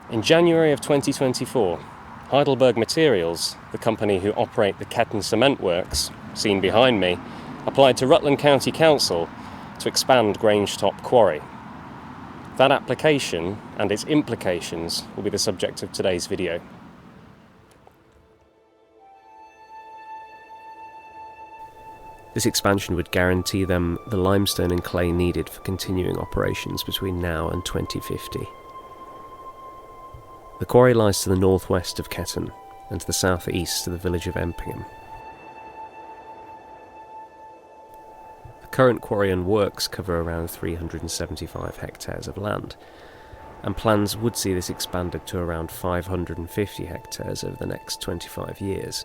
In January of 2024, Heidelberg Materials, the company who operate the Ketton Cement works, seen behind me, applied to Rutland County Council to expand Grange Top Quarry. That application and its implications will be the subject of today's video. This expansion would guarantee them the limestone and clay needed for continuing operations between now and 2050. The quarry lies to the northwest of Ketton and to the southeast to the village of Empingham. The current quarry and works cover around 375 hectares of land, and plans would see this expanded to around 550 hectares over the next 25 years.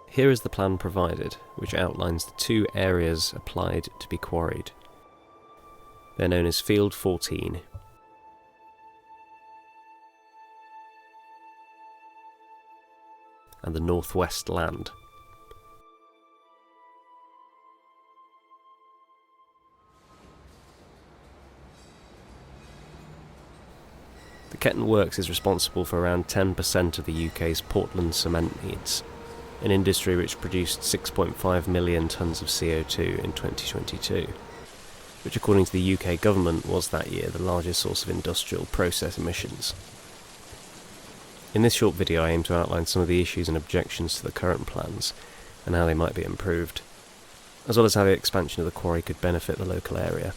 Here is the plan provided, which outlines the two areas applied to be quarried. They're known as Field 14 and the Northwest Land. The Ketton Works is responsible for around 10% of the UK's Portland cement needs, an industry which produced 6.5 million tonnes of CO2 in 2022, which according to the UK government was that year the largest source of industrial process emissions. In this short video I aim to outline some of the issues and objections to the current plans and how they might be improved, as well as how the expansion of the quarry could benefit the local area.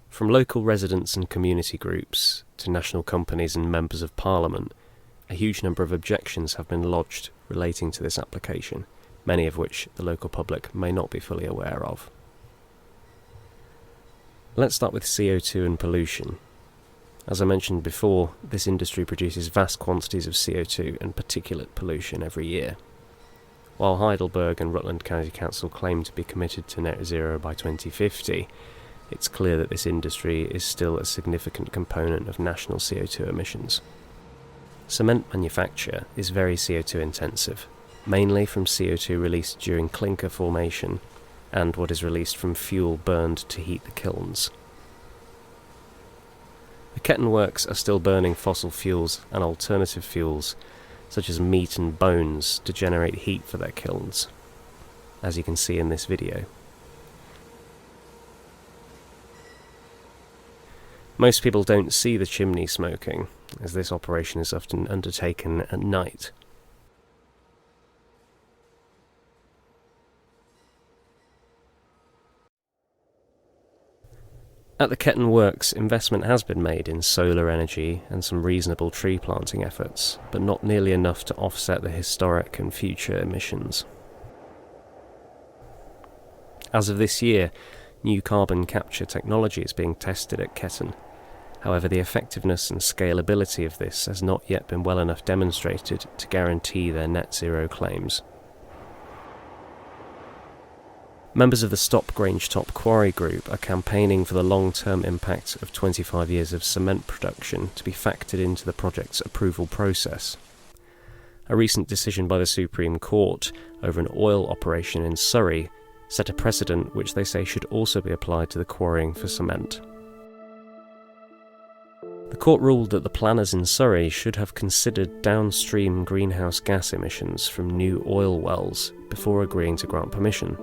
From local residents and community groups to national companies and members of Parliament, a huge number of objections have been lodged relating to this application, many of which the local public may not be fully aware of. Let's start with CO2 and pollution. As I mentioned before, this industry produces vast quantities of CO2 and particulate pollution every year. While Heidelberg and Rutland County Council claim to be committed to net zero by 2050, it's clear that this industry is still a significant component of national CO2 emissions. Cement manufacture is very CO2 intensive, mainly from CO2 released during clinker formation and what is released from fuel burned to heat the kilns. The Ketton Works are still burning fossil fuels and alternative fuels, such as meat and bones, to generate heat for their kilns, as you can see in this video. Most people don't see the chimney smoking, as this operation is often undertaken at night. At the Ketton Works, investment has been made in solar energy and some reasonable tree planting efforts, but not nearly enough to offset the historic and future emissions. As of this year, new carbon capture technology is being tested at Ketton. However, the effectiveness and scalability of this has not yet been well enough demonstrated to guarantee their net zero claims. Members of the Stop Grange Top Quarry group are campaigning for the long-term impact of 25 years of cement production to be factored into the project's approval process. A recent decision by the Supreme Court over an oil operation in Surrey set a precedent which they say should also be applied to the quarrying for cement. The court ruled that the planners in Surrey should have considered downstream greenhouse gas emissions from new oil wells before agreeing to grant permission.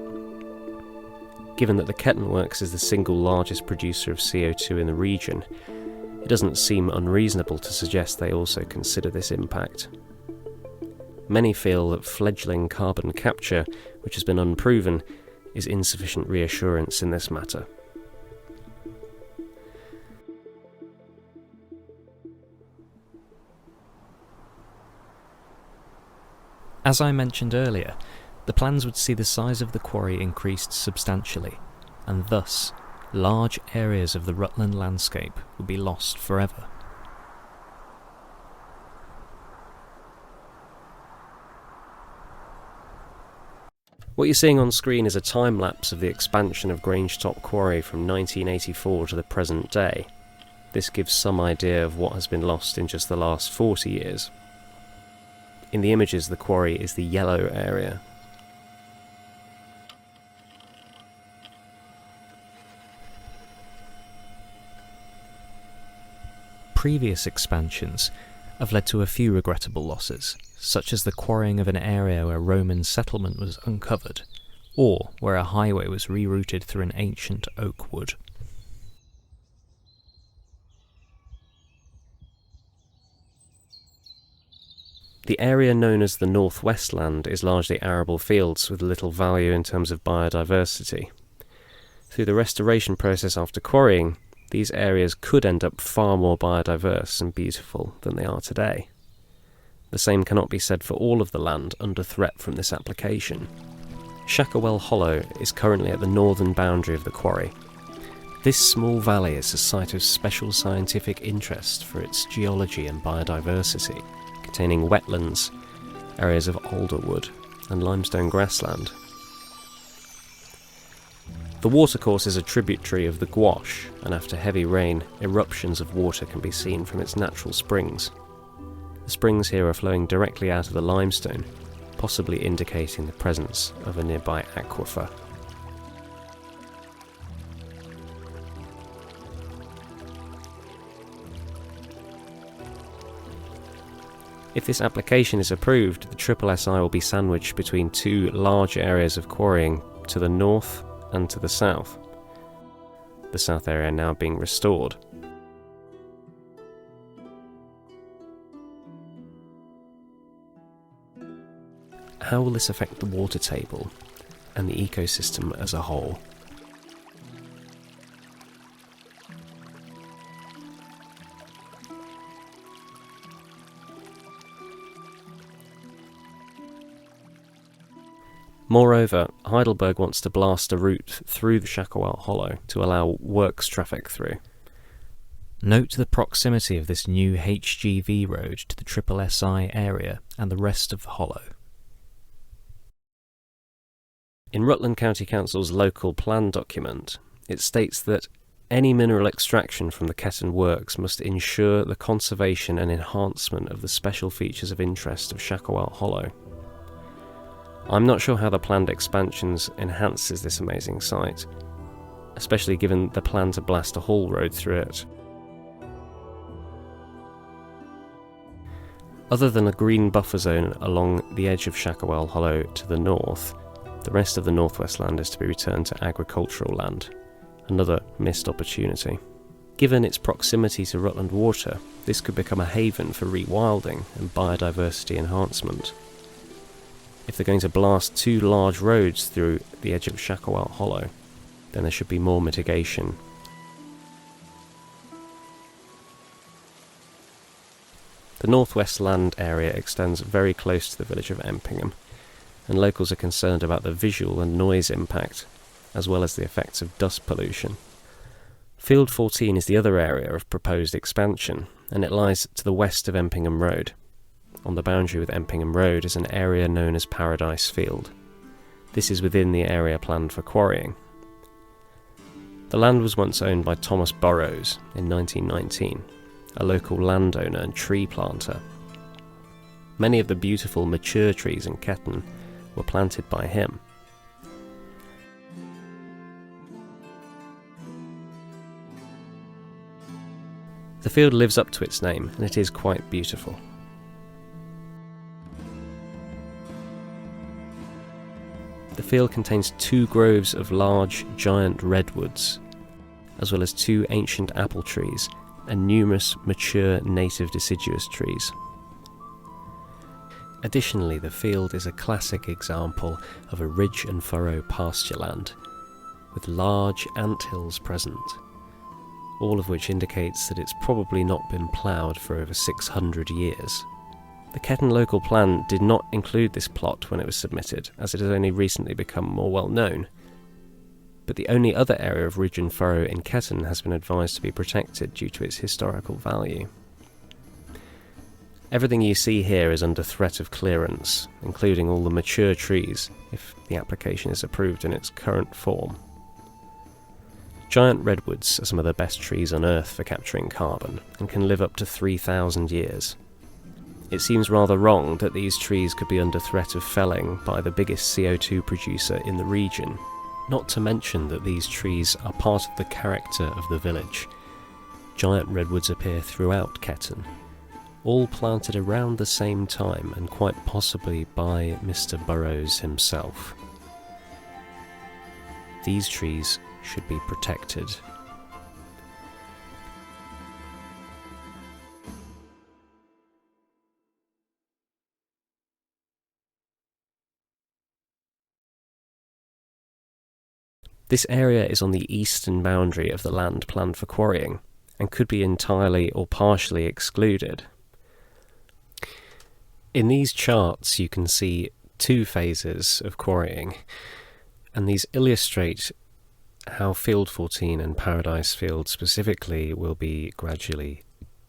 Given that the Ketton Works is the single largest producer of CO2 in the region, it doesn't seem unreasonable to suggest they also consider this impact. Many feel that fledgling carbon capture, which has been unproven, is insufficient reassurance in this matter. As I mentioned earlier, the plans would see the size of the quarry increased substantially, and thus large areas of the Rutland landscape would be lost forever. What you're seeing on screen is a time-lapse of the expansion of Grange Top Quarry from 1984 to the present day. This gives some idea of what has been lost in just the last 40 years. In the images, the quarry is the yellow area. previous expansions have led to a few regrettable losses, such as the quarrying of an area where Roman settlement was uncovered, or where a highway was rerouted through an ancient oak wood. The area known as the Northwest Land is largely arable fields with little value in terms of biodiversity. Through the restoration process after quarrying, these areas could end up far more biodiverse and beautiful than they are today. The same cannot be said for all of the land under threat from this application. Shackerwell Hollow is currently at the northern boundary of the quarry. This small valley is a site of special scientific interest for its geology and biodiversity, containing wetlands, areas of alderwood, and limestone grassland. The watercourse is a tributary of the Gouache, and after heavy rain, eruptions of water can be seen from its natural springs. The springs here are flowing directly out of the limestone, possibly indicating the presence of a nearby aquifer. If this application is approved, the SSI will be sandwiched between two large areas of quarrying to the north and to the south, the south area now being restored. How will this affect the water table and the ecosystem as a whole? Moreover, Heidelberg wants to blast a route through the Shackerwell Hollow to allow works traffic through. Note the proximity of this new HGV road to the SSI area and the rest of the hollow. In Rutland County Council's local plan document, it states that any mineral extraction from the Ketton works must ensure the conservation and enhancement of the special features of interest of Shackerwell Hollow. I'm not sure how the planned expansions enhances this amazing site, especially given the plan to blast a haul road through it. Other than a green buffer zone along the edge of Shackerwell Hollow to the north, the rest of the Northwest Land is to be returned to agricultural land, another missed opportunity. Given its proximity to Rutland water, this could become a haven for rewilding and biodiversity enhancement. If they're going to blast two large roads through the edge of Shackerwell Hollow, then there should be more mitigation. The Northwest Land area extends very close to the village of Empingham, and locals are concerned about the visual and noise impact, as well as the effects of dust pollution. Field 14 is the other area of proposed expansion, and it lies to the west of Empingham Road. On the boundary with Empingham Road is an area known as Paradise Field. This is within the area planned for quarrying. The land was once owned by Thomas Burrows in 1919, a local landowner and tree planter. Many of the beautiful mature trees in Ketton were planted by him. The field lives up to its name, and it is quite beautiful. The field contains 2 groves of large, giant redwoods, as well as 2 ancient apple trees and numerous mature native deciduous trees. Additionally, the field is a classic example of a ridge and furrow pasture land, with large anthills present, all of which indicates that it's probably not been ploughed for over 600 years. The Ketton local plan did not include this plot when it was submitted, as it has only recently become more well known. But the only other area of ridge and furrow in Ketton has been advised to be protected due to its historical value. Everything you see here is under threat of clearance, including all the mature trees, if the application is approved in its current form. Giant redwoods are some of the best trees on Earth for capturing carbon, and can live up to 3,000 years. It seems rather wrong that these trees could be under threat of felling by the biggest CO2 producer in the region, not to mention that these trees are part of the character of the village. giant redwoods appear throughout Ketton, all planted around the same time and quite possibly by Mr. Burroughs himself. These trees should be protected. This area is on the eastern boundary of the land planned for quarrying, and could be entirely or partially excluded. In these charts you can see two phases of quarrying, and these illustrate how Field 14 and Paradise Field specifically will be gradually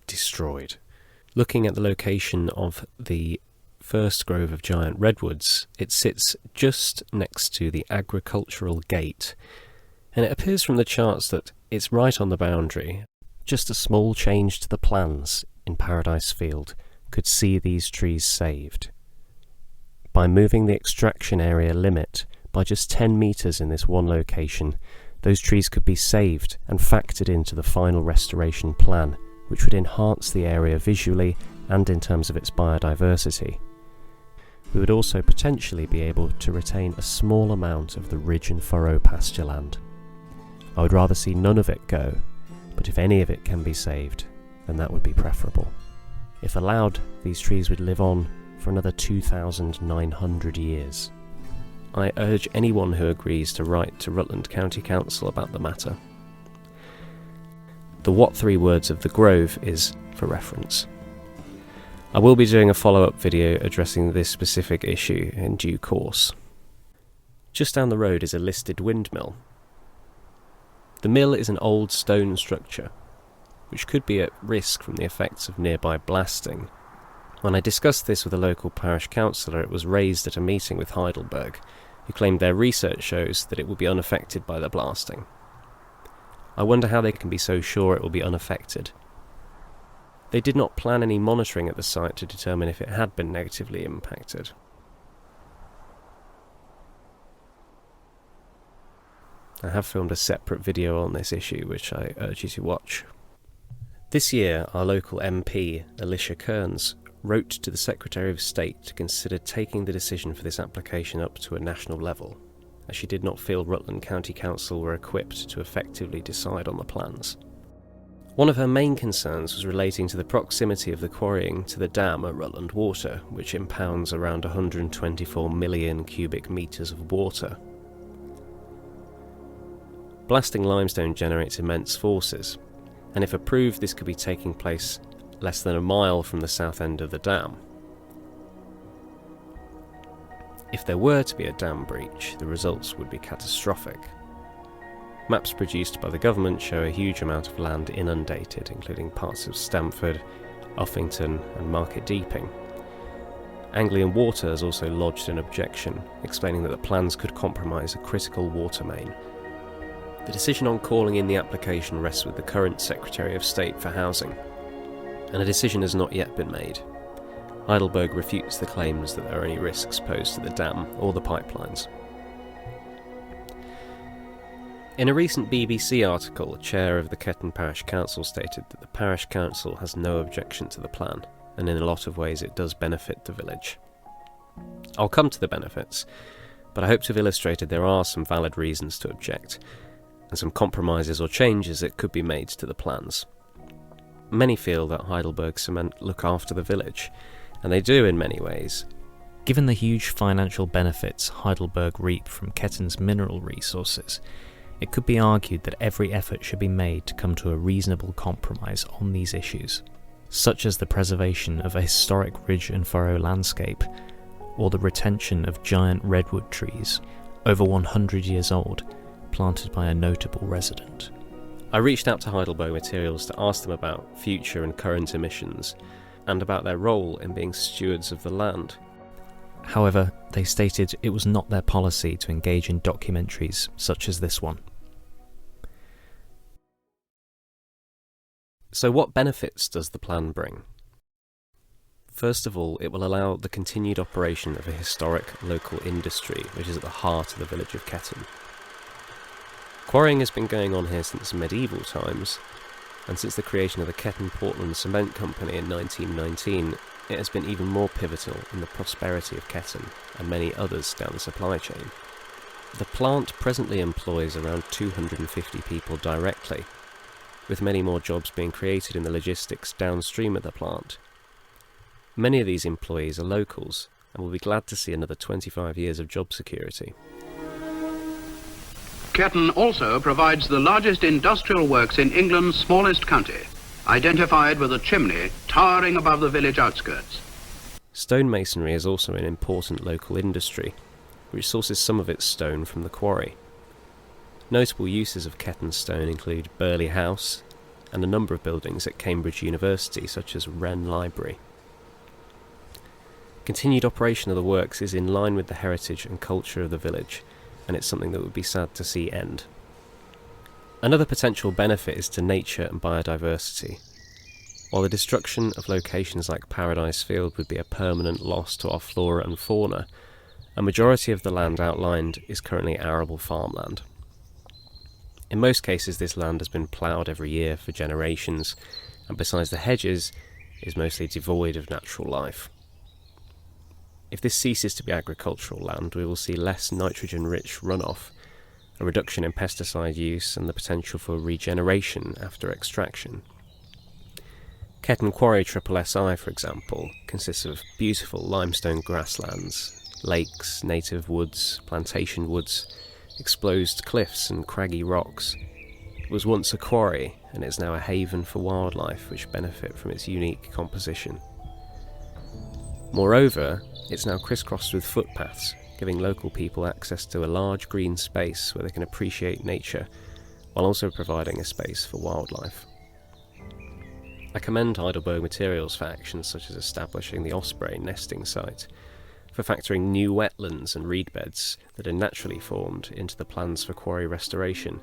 destroyed. Looking at the location of the first grove of giant redwoods, it sits just next to the agricultural gate, and it appears from the charts that it's right on the boundary. Just a small change to the plans in Paradise Field could see these trees saved. By moving the extraction area limit by just 10 metres in this one location, those trees could be saved and factored into the final restoration plan, which would enhance the area visually and in terms of its biodiversity. We would also potentially be able to retain a small amount of the ridge and furrow pasture land. I would rather see none of it go, but if any of it can be saved, then that would be preferable. If allowed, these trees would live on for another 2,900 years. I urge anyone who agrees to write to Rutland County Council about the matter. The what three words of the grove is for reference. I will be doing a follow-up video addressing this specific issue in due course. Just down the road is a listed windmill. The mill is an old stone structure, which could be at risk from the effects of nearby blasting. When I discussed this with a local parish councillor, it was raised at a meeting with Heidelberg, who claimed their research shows that it will be unaffected by the blasting. I wonder how they can be so sure it will be unaffected. They did not plan any monitoring at the site to determine if it had been negatively impacted. I have filmed a separate video on this issue, which I urge you to watch. This year, our local MP, Alicia Kearns, wrote to the Secretary of State to consider taking the decision for this application up to a national level, as she did not feel Rutland County Council were equipped to effectively decide on the plans. One of her main concerns was relating to the proximity of the quarrying to the dam at Rutland Water, which impounds around 124 million cubic metres of water. Blasting limestone generates immense forces, and if approved, this could be taking place less than a mile from the south end of the dam. If there were to be a dam breach, the results would be catastrophic. Maps produced by the government show a huge amount of land inundated, including parts of Stamford, Uffington and Market Deeping. Anglian Water has also lodged an objection, explaining that the plans could compromise a critical water main. The decision on calling in the application rests with the current Secretary of State for Housing, and a decision has not yet been made. Heidelberg refutes the claims that there are any risks posed to the dam or the pipelines. In a recent BBC article, the chair of the Ketton Parish Council stated that the Parish Council has no objection to the plan, and in a lot of ways it does benefit the village. I'll come to the benefits, but I hope to have illustrated there are some valid reasons to object, and some compromises or changes that could be made to the plans. Many feel that Heidelberg Cement look after the village, and they do in many ways. Given the huge financial benefits Heidelberg reap from Ketton's mineral resources, it could be argued that every effort should be made to come to a reasonable compromise on these issues, such as the preservation of a historic ridge and furrow landscape, or the retention of giant redwood trees, over 100 years old, planted by a notable resident. I reached out to Heidelberg Materials to ask them about future and current emissions, and about their role in being stewards of the land. However, they stated it was not their policy to engage in documentaries such as this one. So what benefits does the plan bring? First of all, it will allow the continued operation of a historic local industry which is at the heart of the village of Ketton. Quarrying has been going on here since medieval times, and since the creation of the Ketton Portland Cement Company in 1919, it has been even more pivotal in the prosperity of Ketton and many others down the supply chain. The plant presently employs around 250 people directly, with many more jobs being created in the logistics downstream of the plant. Many of these employees are locals and will be glad to see another 25 years of job security. Ketton also provides the largest industrial works in England's smallest county, identified with a chimney towering above the village outskirts. Stonemasonry is also an important local industry, which sources some of its stone from the quarry. Notable uses of Ketton stone include Burley House and a number of buildings at Cambridge University, such as Wren Library. Continued operation of the works is in line with the heritage and culture of the village, and it's something that would be sad to see end. Another potential benefit is to nature and biodiversity. While the destruction of locations like Paradise Field would be a permanent loss to our flora and fauna, a majority of the land outlined is currently arable farmland. In most cases, this land has been ploughed every year for generations, and besides the hedges, is mostly devoid of natural life. If this ceases to be agricultural land, we will see less nitrogen-rich runoff, a reduction in pesticide use, and the potential for regeneration after extraction. Ketton Quarry SSSI, for example, consists of beautiful limestone grasslands, lakes, native woods, plantation woods, exposed cliffs and craggy rocks. It was once a quarry, and is now a haven for wildlife which benefit from its unique composition. Moreover, it's now crisscrossed with footpaths, giving local people access to a large green space where they can appreciate nature, while also providing a space for wildlife. I commend Heidelberg Materials for actions such as establishing the osprey nesting site, for factoring new wetlands and reed beds that are naturally formed into the plans for quarry restoration,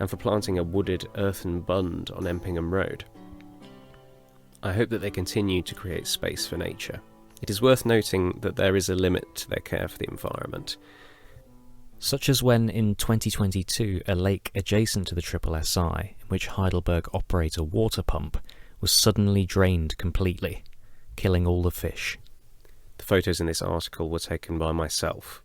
and for planting a wooded earthen bund on Empingham Road. I hope that they continue to create space for nature. It is worth noting that there is a limit to their care for the environment. Such as when in 2022 a lake adjacent to the SSSI, in which Heidelberg operate a water pump, was suddenly drained completely, killing all the fish. The photos in this article were taken by myself.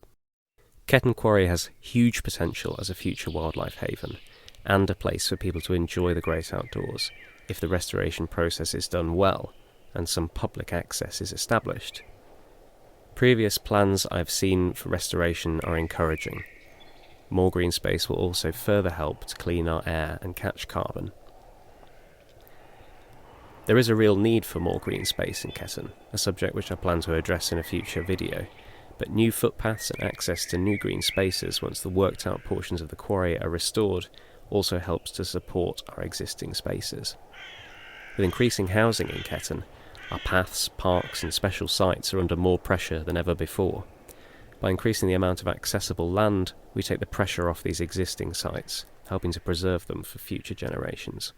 Ketton Quarry has huge potential as a future wildlife haven, and a place for people to enjoy the great outdoors, if the restoration process is done well, and some public access is established. Previous plans I've seen for restoration are encouraging. More green space will also further help to clean our air and catch carbon. There is a real need for more green space in Ketton, a subject which I plan to address in a future video, but new footpaths and access to new green spaces once the worked out portions of the quarry are restored also helps to support our existing spaces. With increasing housing in Ketton, our paths, parks and special sites are under more pressure than ever before. By increasing the amount of accessible land, we take the pressure off these existing sites, helping to preserve them for future generations.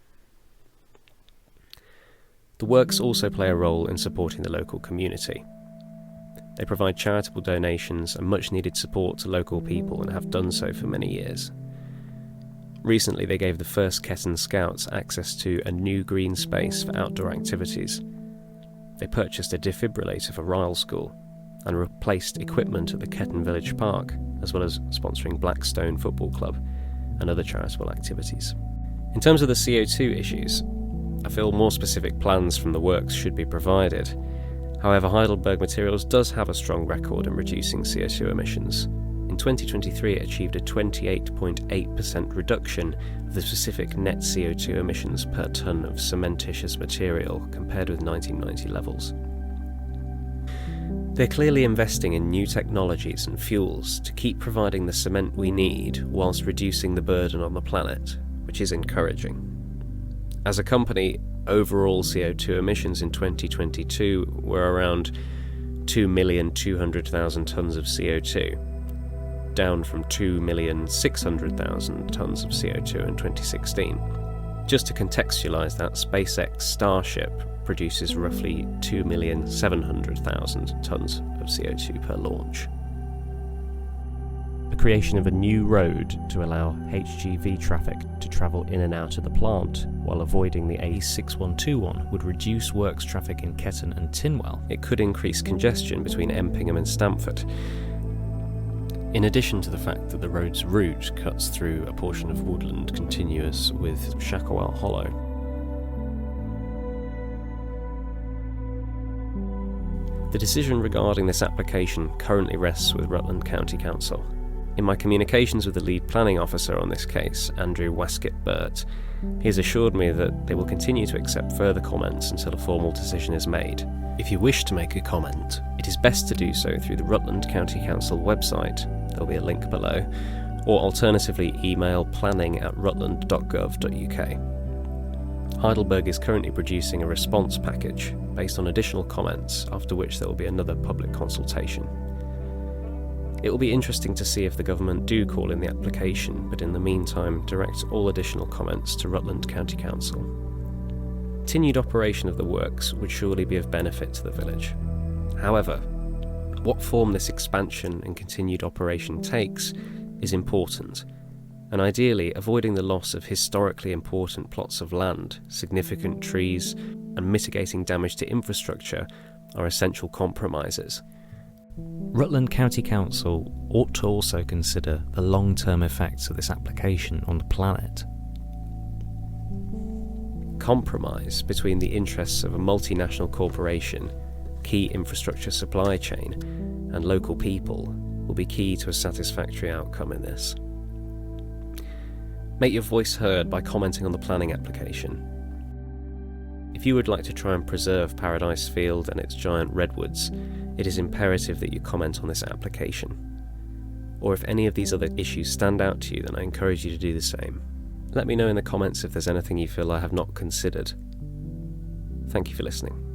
The works also play a role in supporting the local community. They provide charitable donations and much needed support to local people and have done so for many years. Recently they gave the first Ketton Scouts access to a new green space for outdoor activities. They purchased a defibrillator for Ryle School and replaced equipment at the Ketton Village Park, as well as sponsoring Blackstone Football Club and other charitable activities. In terms of the CO2 issues, I feel more specific plans from the works should be provided. However, Heidelberg Materials does have a strong record in reducing CO2 emissions. In 2023 it achieved a 28.8% reduction of the specific net CO2 emissions per tonne of cementitious material compared with 1990 levels. They're clearly investing in new technologies and fuels to keep providing the cement we need whilst reducing the burden on the planet, which is encouraging. As a company, overall CO2 emissions in 2022 were around 2,200,000 tonnes of CO2, down from 2,600,000 tonnes of CO2 in 2016. Just to contextualise that, SpaceX Starship produces roughly 2,700,000 tonnes of CO2 per launch. The creation of a new road to allow HGV traffic to travel in and out of the plant while avoiding the A6121 would reduce works traffic in Ketton and Tinwell. It could increase congestion between Empingham and Stamford, in addition to the fact that the road's route cuts through a portion of woodland continuous with Shacklewell Hollow. The decision regarding this application currently rests with Rutland County Council. In my communications with the lead planning officer on this case, Andrew Waskett-Burt, he has assured me that they will continue to accept further comments until a formal decision is made. If you wish to make a comment, it is best to do so through the Rutland County Council website, there'll be a link below, or alternatively email planning@rutland.gov.uk. Heidelberg is currently producing a response package based on additional comments, after which there will be another public consultation. It will be interesting to see if the government do call in the application, but in the meantime direct all additional comments to Rutland County Council. Continued operation of the works would surely be of benefit to the village. However, what form this expansion and continued operation takes is important, and ideally avoiding the loss of historically important plots of land, significant trees, and mitigating damage to infrastructure are essential compromises. Rutland County Council ought to also consider the long-term effects of this application on the planet. Compromise between the interests of a multinational corporation, key infrastructure supply chain, and local people will be key to a satisfactory outcome in this. Make your voice heard by commenting on the planning application. If you would like to try and preserve Paradise Field and its giant redwoods, it is imperative that you comment on this application. Or if any of these other issues stand out to you, then I encourage you to do the same. Let me know in the comments if there's anything you feel I have not considered. Thank you for listening.